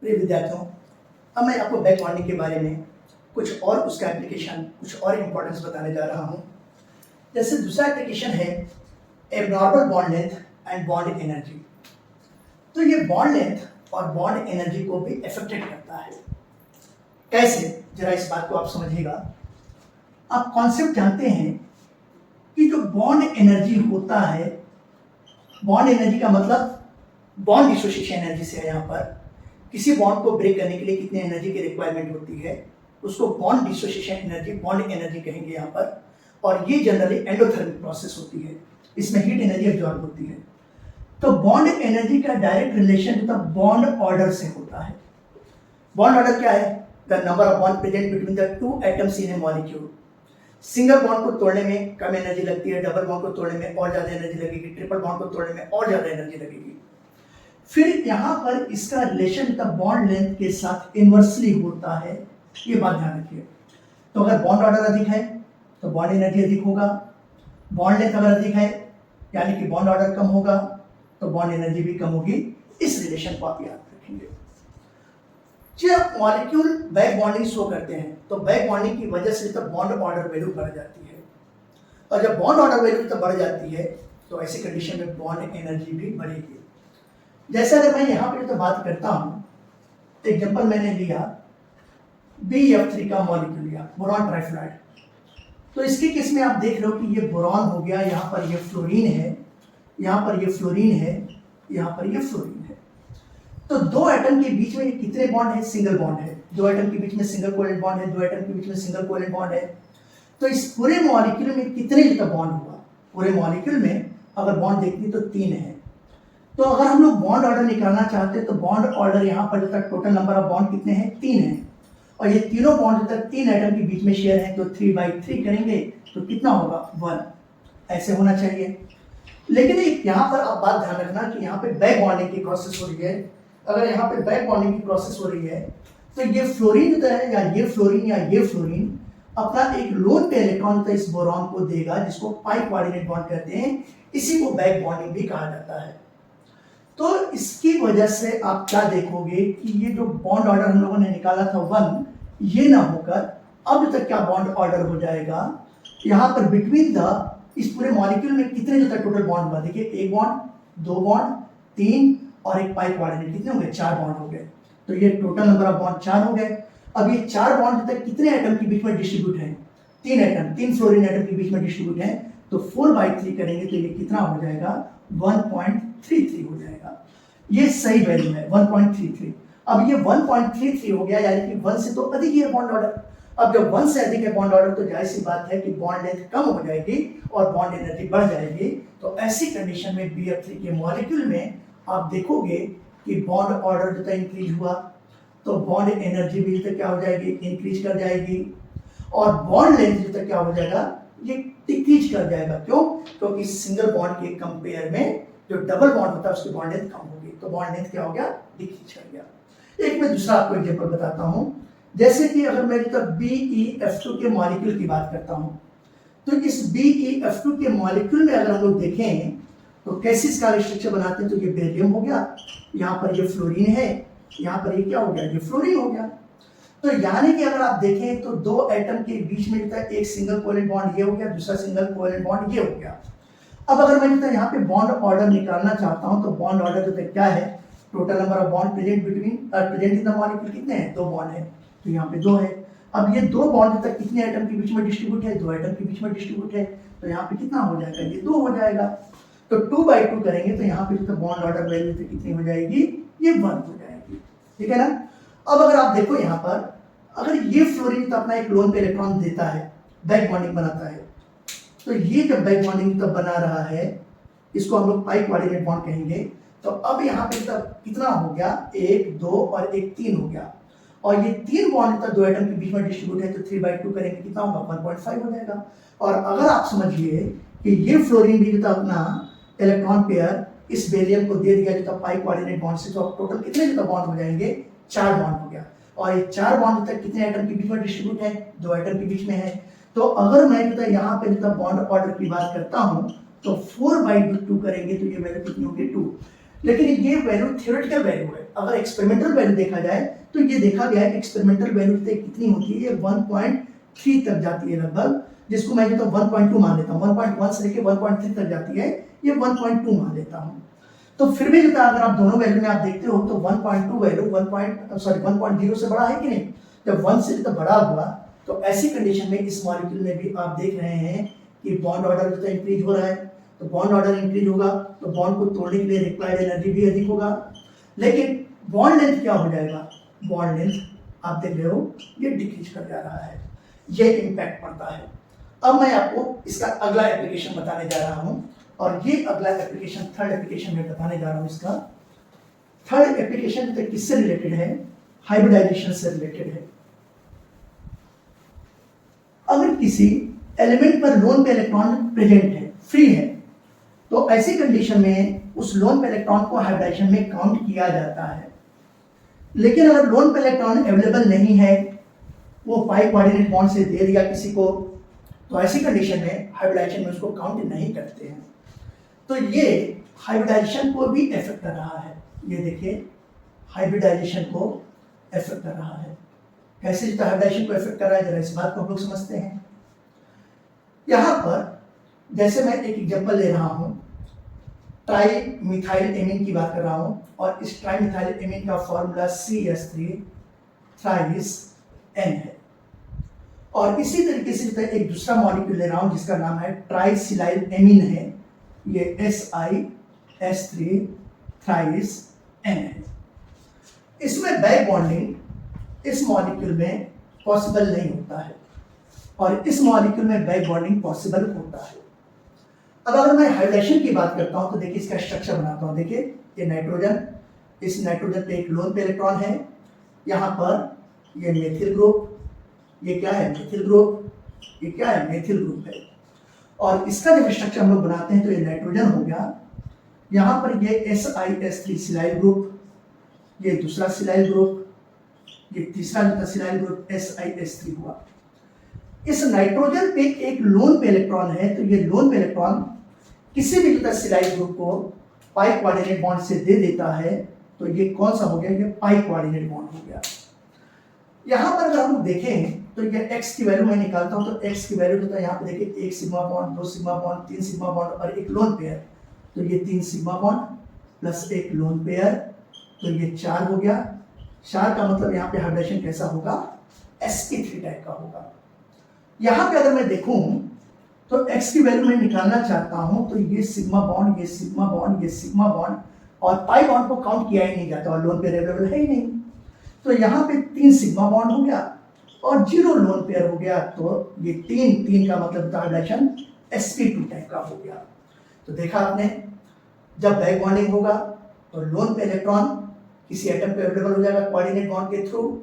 प्रिय विद्यार्थियों, अब मैं आपको बैक बॉन्डिंग के बारे में कुछ और उसका एप्लीकेशन, कुछ और इम्पोर्टेंस बताने जा रहा हूँ। जैसे दूसरा एप्लीकेशन है abnormal bond length and bond energy. तो ये बॉन्ड लेंथ और बॉन्ड एनर्जी को भी अफेक्टेड करता है। कैसे, जरा इस बात को आप समझिएगा। आप कॉन्सेप्ट जानते हैं कि जो बॉन्ड एनर्जी होता है, बॉन्ड एनर्जी का मतलब बॉन्ड डिसोसिएशन एनर्जी से है। यहाँ पर किसी बॉन्ड को ब्रेक करने के लिए कितनी एनर्जी की रिक्वायरमेंट होती है, उसको bond dissociation energy, bond energy कहेंगे यहाँ पर। और ये जनरली एंडोथर्मिक प्रोसेस होती है, इसमें हीट एनर्जी एब्जॉर्ब होती है। तो बॉन्ड एनर्जी का डायरेक्ट रिलेशन तो बॉन्ड ऑर्डर से होता है। बॉन्ड ऑर्डर क्या है? The number of bond present between the two atoms in A molecule. Single bond को तोड़ने में कम एनर्जी लगती है, डबल बॉन्ड को तोड़ने में और ज्यादा एनर्जी लगेगी, ट्रिपल बॉन्ड को तोड़ने में और ज्यादा एनर्जी लगेगी। फिर यहाँ पर इसका रिलेशन द बॉन्ड लेंथ के साथ इनवर्सली होता है, ये बात ध्यान रखिए। तो अगर बॉन्ड ऑर्डर अधिक है तो बॉन्ड एनर्जी अधिक होगा, बॉन्ड लेंथ अगर अधिक है यानी कि बॉन्ड ऑर्डर कम होगा तो बॉन्ड एनर्जी भी कम होगी। इस रिलेशन को आप याद रखेंगे। जब मॉलिक्यूल बैक बॉन्डिंग शो करते हैं तो बैक बॉन्डिंग की वजह से तो बॉन्ड ऑर्डर वैल्यू बढ़ जाती है, और जब बॉन्ड ऑर्डर वैल्यू तो बढ़ जाती है तो ऐसी कंडीशन में बॉन्ड एनर्जी भी बढ़ेगी। जैसे अगर मैं यहाँ पे तो बात करता हूँ, एग्जांपल मैंने लिया BF3 का मॉलिक्यूल लिया, बोरॉन ट्राइफ्लोराइड। तो इसके केस में आप देख रहे हो कि ये बोरॉन हो गया, यहाँ पर ये फ्लोरीन है, यहाँ पर ये फ्लोरीन है, यहाँ पर ये फ्लोरीन है। तो दो एटम के बीच में कितने बॉन्ड है? सिंगल बॉन्ड है। दो एटम के बीच में सिंगल कोवेलेंट बॉन्ड है, दो एटम के बीच में सिंगल कोवेलेंट बॉन्ड है। तो इस पूरे मॉलिक्यूल में कितने तक बॉन्ड हुआ? पूरे मॉलिक्यूल में अगर बॉन्ड देखती तो 3 है। तो अगर हम लोग बॉन्ड ऑर्डर निकालना चाहते हैं तो बॉन्ड ऑर्डर यहाँ पर जो तक टोटल नंबर ऑफ बॉन्ड कितने हैं? 3 है। और ये तीनों बॉन्ड जो तक 3 एटम के बीच में शेयर है तो 3/3 करेंगे तो कितना होगा? 1। ऐसे होना चाहिए। लेकिन यहाँ पर आप बात ध्यान रखना कि यहाँ पे बैक बॉन्डिंग की प्रोसेस हो रही है। अगर यहाँ पे बैक बॉन्डिंग की प्रोसेस हो रही है तो ये फ्लोरीन जो है, या ये फ्लोरीन या ये फ्लोरीन अपना एक लोन पे इलेक्ट्रॉन तो इस बोरॉन को देगा, जिसको पाई कोऑर्डिनेट बॉन्ड कहते हैं। इसी को बैक बॉन्डिंग भी कहा जाता है। तो इसकी वजह से आप क्या देखोगे कि ये जो बॉन्ड ऑर्डर हम लोगों ने निकाला था 1, ये ना होकर अब तक क्या बॉन्ड ऑर्डर हो जाएगा? यहाँ पर बिटवीन द, इस पूरे मॉलिक्यूल में कितने जो तक टोटल बॉन्ड हुआ? देखिए, 1 बॉन्ड, 2 बॉन्ड, 3 और एक पाई कोऑर्डिनेट, कितने हो गए? 4 बॉन्ड हो गए। तो ये टोटल नंबर ऑफ बॉन्ड 4 हो गए। अब ये 4 बॉन्ड जो तक कितने एटम के बीच में डिस्ट्रीब्यूट है? 3 एटम, 3 फ्लोरीन एटम के बीच में डिस्ट्रीब्यूट है। तो 4/3 करेंगे तो ये कितना हो जाएगा? 1.33 हो जाएगा। ये सही वैल्यू है, 1.33। अब ये 1.33 हो गया, यानी कि 1 से तो अधिक ही है बॉन्ड ऑर्डर। अब जब 1 से अधिक है बॉन्ड ऑर्डर तो जाहिर सी बात है कि बॉन्ड लेंथ कम हो जाएगी और बॉन्ड एनर्जी बढ़ जाएगी। तो ऐसी कंडीशन में BF3 के मॉलिक्यूल में आप देखोगे कि बॉन्ड ऑर्डर जो इंक्रीज हुआ तो बॉन्ड एनर्जी भी जो क्या हो जाएगी? इंक्रीज कर जाएगी। और बॉन्ड लेंथ जो क्या हो जाएगा? ये डिक्रीज कर जाएगा। क्यों? क्योंकि सिंगल बॉन्ड के कंपेयर में जो डबल बॉन्ड होता है उसकी बॉन्ड लेंथ कम होगी, तो बॉन्ड लेंथ क्या हो गया? डिक्रीज कर गया। एक मैं दूसरा आपको एग्जांपल बताता हूं। जैसे कि अगर मैं BeF2 के मॉलिक्यूल की बात करता हूं, तो इस BeF2 के मॉलिक्यूल में अगर हम लोग देखें तो कैसे इसका स्ट्रक्चर बनाते हैं, तो ये बेरियम हो गया, यहाँ पर ये फ्लोरीन है, यहाँ पर ये क्या हो गया? ये फ्लोरीन हो गया। तो यानी कि अगर आप देखें तो दो एटम के बीच में एक सिंगल कोवेलेंट बॉन्ड ये हो गया, दूसरा सिंगल कोवेलेंट बॉन्ड ये हो गया। अब अगर मैं यहाँ पे बॉन्ड ऑर्डर निकालना चाहता हूं तो बॉन्ड ऑर्डर जो क्या है? Total number of bond present in the molecule कितने हैं? 2 बॉन्ड है, तो यहाँ पे 2 है। अब ये 2 बॉन्ड तक कितने एटम के बीच में डिस्ट्रीब्यूट है? 2 एटम के बीच में डिस्ट्रीब्यूट है। तो यहाँ पे कितना हो जाएगा? ये 2 हो जाएगा। तो 2/2 करेंगे तो यहाँ पे तो बॉन्ड ऑर्डर वैल्यू कितनी हो जाएगी? ये 1 हो जाएगी। ठीक है ना? अब अगर आप देखो यहाँ पर, अगर ये फ्लोरीन तो अपना एक लोन पे इलेक्ट्रॉन देता है, बैक बॉन्डिंग बनाता है, तो ये जब बैक बॉन्डिंग तब बना रहा है, इसको हम लोग पाई कोऑर्डिनेट बॉन्ड कहेंगे। तो अब यहाँ पे तब कितना हो गया? 1, 2 और 1, 3 हो गया। और ये 3 बॉन्ड तक 2 एटम के बीच में डिस्ट्रीब्यूट है तो 3/2 करेंगे कितना होगा? 1.5 हो जाएगा। और अगर आप समझिए कि ये फ्लोरीन भी जो अपना इलेक्ट्रॉन पेयर इस बेरियम को दे दिया जो पाई कोऑर्डिनेट बॉन्ड से, तो टोटल कितने जो बॉन्ड हो जाएंगे? 4 बॉन्ड हो गया। और ये 4 बॉन्ड तक कितने एटम के बीच में डिस्ट्रीब्यूट है? 2 एटम के बीच में है। तो अगर मैं यहाँ पे बॉन्ड ऑर्डर की बात करता हूँ तो 4/2 करेंगे तो ये वैल्यू कितनी होगी? 2। लेकिन ये वैल्यू थ्योरेटिकल वैल्यू है। अगर एक्सपेरिमेंटल वैल्यू देखा जाए तो ये देखा गया है कि एक्सपेरिमेंटल वैल्यू कितनी होती है, ये 1.3 तक जाती है लगभग, जिसको मैं तो 1.2 मान लेता हूँ। 1.1 से लेके 1.3 तक जाती है, ये 1.2 मान लेता हूँ। तो फिर भी जो अगर आप दोनों वैल्यू में आप देखते हो तो 1.2 वैल्यू 1.0 से बड़ा है कि नहीं। जब 1 से तो बड़ा हुआ तो ऐसी कंडीशन में इस मॉलिक्यूल में भी आप देख रहे हैं कि बॉन्ड ऑर्डर तो इंक्रीज हो रहा है। तो बॉन्ड ऑर्डर इंक्रीज होगा तो बॉन्ड को तोड़ने के लिए रिक्वायर्ड एनर्जी भी अधिक होगा। लेकिन बॉन्ड लेंथ क्या हो जाएगा, बॉन्ड लेंथ आप देख रहे हो ये डिक्रीज कर जा रहा है, ये इम्पैक्ट पड़ता है। अब मैं आपको इसका अगला एप्लीकेशन बताने जा रहा हूं, और ये अगला एप्लीकेशन थर्ड एप्लीकेशन में बताने जा रहा हूं। इसका थर्ड एप्लीकेशन किससे रिलेटेड है, हाइब्रिडाइजेशन से रिलेटेड है। अगर किसी एलिमेंट पर लोन पे इलेक्ट्रॉन प्रेजेंट है, फ्री है, तो ऐसी कंडीशन में उस लोन पे इलेक्ट्रॉन को हाइब्रिडाइजेशन में काउंट किया जाता है। लेकिन अगर लोन पे इलेक्ट्रॉन अवेलेबल नहीं है, वो पाई कोऑर्डिनेट बॉन्ड से दे दिया किसी को, तो ऐसी कंडीशन में हाइब्रिडाइजेशन में उसको काउंट नहीं करते हैं। तो ये हाइब्रिडाइजेशन को भी इफेक्ट कर रहा है। ये देखिए हाइब्रिडाइजेशन को इफेक्ट कर रहा है। कैसे हाइब्रिडाइजेशन को इफेक्ट कर रहा है, जरा इस बात को हम लोग समझते हैं। यहां पर जैसे मैं एक एग्जांपल ले रहा हूं, ट्राई मिथाइल एमीन की बात कर रहा हूं, और इस ट्राई मिथाइल एमीन का फॉर्मूला CH3 थ्राइस N है। और इसी तरीके से एक दूसरा मॉलिक्यूल ले रहा हूं जिसका नाम है ट्राइसिलाइल एमीन है, ये SiS3 थ्राइस N है। इसमें बैक बॉन्डिंग इस मॉलिक्यूल में पॉसिबल नहीं होता है, और इस मॉलिक्यूल में बैक बॉन्डिंग पॉसिबल होता है। अब अगर मैं हाइड्रेशन की बात करता हूं तो देखिए इसका स्ट्रक्चर बनाता हूं। देखिए ये नाइट्रोजन, इस नाइट्रोजन पे एक लोन पे इलेक्ट्रॉन है, यहाँ पर ये मेथिल ग्रुप, ये क्या है मेथिल ग्रुप, ये क्या है मेथिल ग्रुप है। और इसका जब स्ट्रक्चर हम लोग बनाते हैं तो ये नाइट्रोजन हो गया, यहाँ पर ये SiS3 सिलाइल ग्रुप, ये दूसरा सिलाइल ग्रुप, ये तीसरा सिलाइल ग्रुप SiS3 हुआ। इस नाइट्रोजन पे एक लोन पे इलेक्ट्रॉन है, तो ये लोन पे इलेक्ट्रॉन किसी भी सिलाइल ग्रुप को पाई कोऑर्डिनेट बॉन्ड से दे देता है, तो ये कौन सा हो गया, ये पाई कोऑर्डिनेट बॉन्ड हो गया। यहां पर अगर हम देखें तो ये x की वैल्यू मैं निकालता हूं, तो x की वैल्यू तो यहाँ पे देखिए 1 sigma bond, 2 sigma bond, 3 sigma bond और एक लोन पेयर, तो ये 3 सिग्मा बॉन्ड प्लस एक लोन पेयर, तो ये 4 हो गया। 4 का मतलब यहाँ पे हाइब्रिडेशन कैसा होगा, sp3 टाइप का होगा। यहाँ पे अगर मैं देखूं तो x की वैल्यू मैं निकालना चाहता हूं, तो ये सिग्मा बॉन्ड, ये सिग्मा बॉन्ड, ये सिग्मा बॉन्ड, और पाई बॉन्ड को काउंट किया ही नहीं जाता और लोन पेयर अवेलेबल है ही नहीं। तो यहाँ पे 3 सिग्मा बॉन्ड हो गया और 0 लोन पेयर हो गया, तो ये 3 का मतलब हाइब्रिडेशन sp2 टाइप का हो गया। तो देखा आपने, जब बैक बॉन्डिंग होगा तो लोन पे इलेक्ट्रॉन किसी एटम पे अवेलेबल हो जाएगा कोऑर्डिनेट बॉन्ड के थ्रू,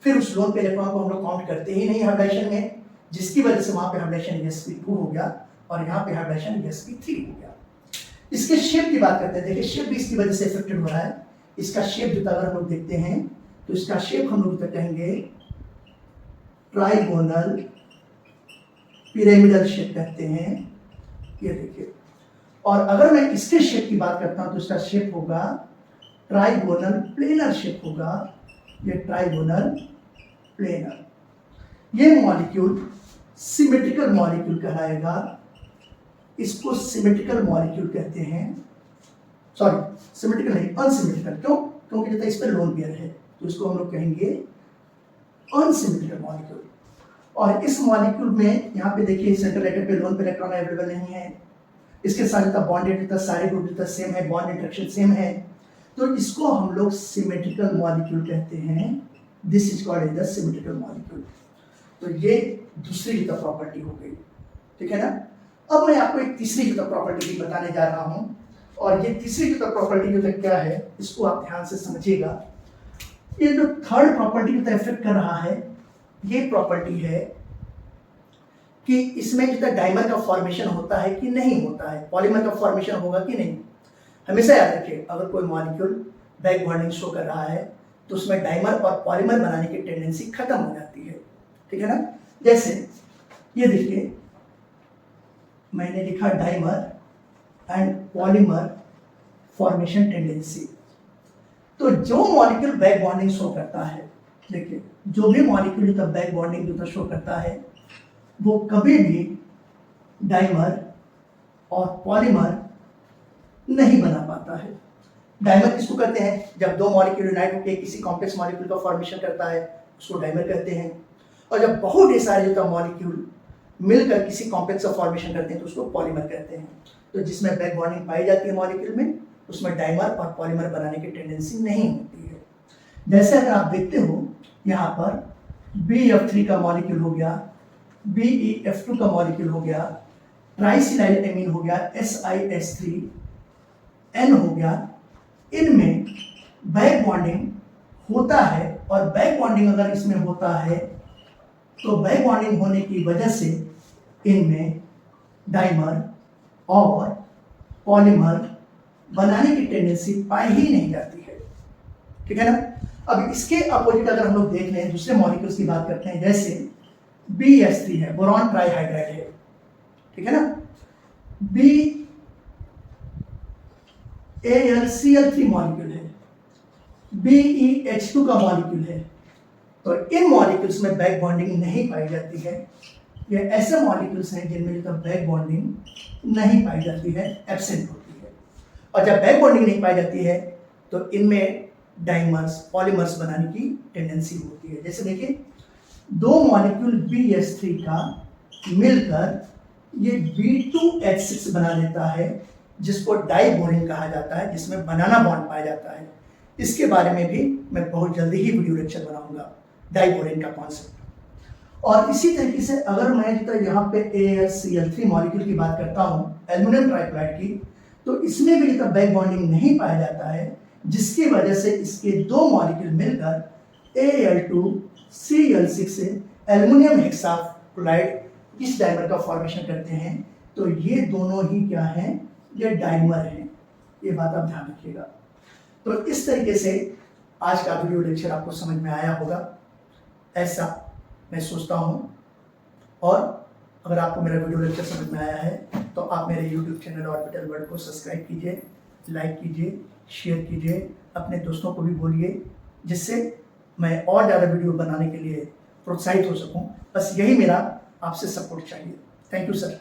फिर उस लोन पे इलेक्ट्रॉन को हम लोग काउंट करते ही नहीं हाइब्रिडेशन में, जिसकी वजह से वहां पे हाइब्रिडेशन sp2 हो गया और यहाँ पे हाइब्रिडेशन sp3 हो गया। इसके शेप की बात करते हैं। देखिए शेप भी इसकी वजह से इफेक्टेड हो रहा है। इसका शेप जो अगर हम लोग देखते हैं तो इसका शेप हम लोग कहेंगे ट्राइगोनल पिरामिडल शेप कहते हैं, ये देखिए। और अगर मैं इसके शेप की बात करता हूं तो इसका शेप होगा ट्राइगोनल प्लेनर शेप होगा, ये ट्राइगोनल प्लेनर। ये मॉलिक्यूल सिमेट्रिकल मॉलिक्यूल कहलाएगा, इसको सिमेट्रिकल मॉलिक्यूल कहते हैं। सॉरी सिमेट्रिकल नहीं, अनसिमेट्रिकल। क्यों? क्योंकि जैसे इस पर लोन पेयर है तो इसको हम लोग कहेंगे अनसिमेट्रिकल मॉलिक्यूल। और इस मॉलिक्यूल में यहाँ पे देखिए सेंट्रल एटम पे लोन पे इलेक्ट्रॉन अवेलेबल नहीं है, इसके साथ बॉन्डेड सारे ग्रुप सेम है, बॉन्ड इंटरेक्शन सेम है, तो इसको हम लोग सिमेट्रिकल मॉलिक्यूल कहते हैं। This is called as the symmetrical molecule. तो ये दूसरी जो प्रॉपर्टी हो गई, ठीक है ना। अब मैं आपको एक तीसरी जो प्रॉपर्टी भी बताने जा रहा हूं, और ये तीसरी जो प्रॉपर्टी जो क्या है इसको आप ध्यान से समझिएगा। ये जो थर्ड प्रॉपर्टी जो इफेक्ट कर रहा है, ये प्रॉपर्टी है कि इसमें जो डाइमर का फॉर्मेशन होता है कि नहीं होता है, पॉलीमर का फॉर्मेशन होगा कि नहीं। हमेशा याद रखिए, अगर कोई मॉलिक्यूल बैक बॉन्डिंग शो कर रहा है तो उसमें डाइमर और पॉलीमर बनाने की टेंडेंसी खत्म हो जाती है, ठीक है ना। जैसे ये देखिए मैंने लिखा dimer and polymer formation tendency. तो जो मॉलिक्यूल बैक बॉन्डिंग शो करता है, देखिए जो भी मॉलिक्यूल जो बैक बॉन्डिंग जो शो करता है वो कभी भी डाइमर और पॉलीमर नहीं बना पाता है। डाइमर किसको कहते हैं? जब दो मॉलिक्यूल यूनाइट होकर किसी कॉम्प्लेक्स मॉलिक्यूल का फॉर्मेशन करता है उसको डाइमर कहते हैं। और जब बहुत ढेर सारे जो मॉलिक्यूल मिलकर किसी कॉम्प्लेक्स का फॉर्मेशन करते हैं तो उसको पॉलीमर कहते हैं। तो जिसमें बैक बॉन्डिंग पाई जाती है मॉलिक्यूल में, उसमें डाइमर और पॉलीमर बनाने की टेंडेंसी नहीं होती है। जैसे अगर आप देखते हो यहाँ पर BF3 का मॉलिक्यूल हो गया, BeF2 का मॉलिक्यूल हो गया, ट्राइसिलाइल एमीन हो गया, SiS3N हो गया, इनमें बैक बॉन्डिंग होता है। और बैक बॉन्डिंग अगर इसमें होता है तो बैक बॉन्डिंग होने की वजह से इनमें डाइमर और पॉलीमर बनाने की टेंडेंसी पाई ही नहीं जाती है। ठीक है ना। अब इसके अपोजिट अगर हम लोग देख लें, दूसरे मॉलिक्यूल्स की बात करते हैं, जैसे BS3 है, बोरॉन ट्राइहाइड्राइड है, ठीक है ना। BAlCl3 मॉलिक्यूल है, BeH2 का मॉलिक्यूल है। तो इन मॉलिक्यूल्स में बैक बॉन्डिंग नहीं पाई जाती है। ये ऐसे मॉलिक्यूल्स हैं जिनमें जो बैक बॉन्डिंग नहीं पाई जाती है, एब्सेंट होती है। और जब बैक बॉन्डिंग नहीं पाई जाती है तो इनमें डाइमर्स पॉलीमर्स बनाने की टेंडेंसी होती है। जैसे देखिए दो मॉलिक्यूल BS3 का मिलकर ये B2H6 बना लेता है, जिसको डाइबोरिन कहा जाता है, जिसमें बनाना बॉन्ड पाया जाता है। इसके बारे में भी मैं बहुत जल्दी ही वीडियो लेक्चर बनाऊंगा, डाइबोरिन का कॉन्सेप्ट। और इसी तरीके से अगर मैं जो यहाँ पे AlCl3 मॉलिक्यूल की बात करता हूँ, एल्युमिनियम ट्राइक्लोराइड की, तो इसमें भी जब बैक बॉन्डिंग नहीं पाया जाता है, जिसकी वजह से इसके दो मॉलिक्यूल मिलकर Al2Cl6 से एल्युमिनियम हेक्साक्लोराइड इस डाइमर का फॉर्मेशन करते हैं। तो ये दोनों ही क्या हैं? ये डाइमर हैं। ये बात आप ध्यान रखिएगा। तो इस तरीके से आज का वीडियो लेक्चर आपको समझ में आया होगा, ऐसा मैं सोचता हूँ। और अगर आपको मेरा वीडियो लेक्चर समझ में आया है तो आप मेरे YouTube चैनल ऑर्बिटल वर्ल्ड को सब्सक्राइब कीजिए, लाइक कीजिए, शेयर कीजिए, अपने दोस्तों को भी बोलिए, जिससे मैं और ज़्यादा वीडियो बनाने के लिए प्रोत्साहित हो सकूँ। बस यही मेरा आपसे सपोर्ट चाहिए। Thank you sir.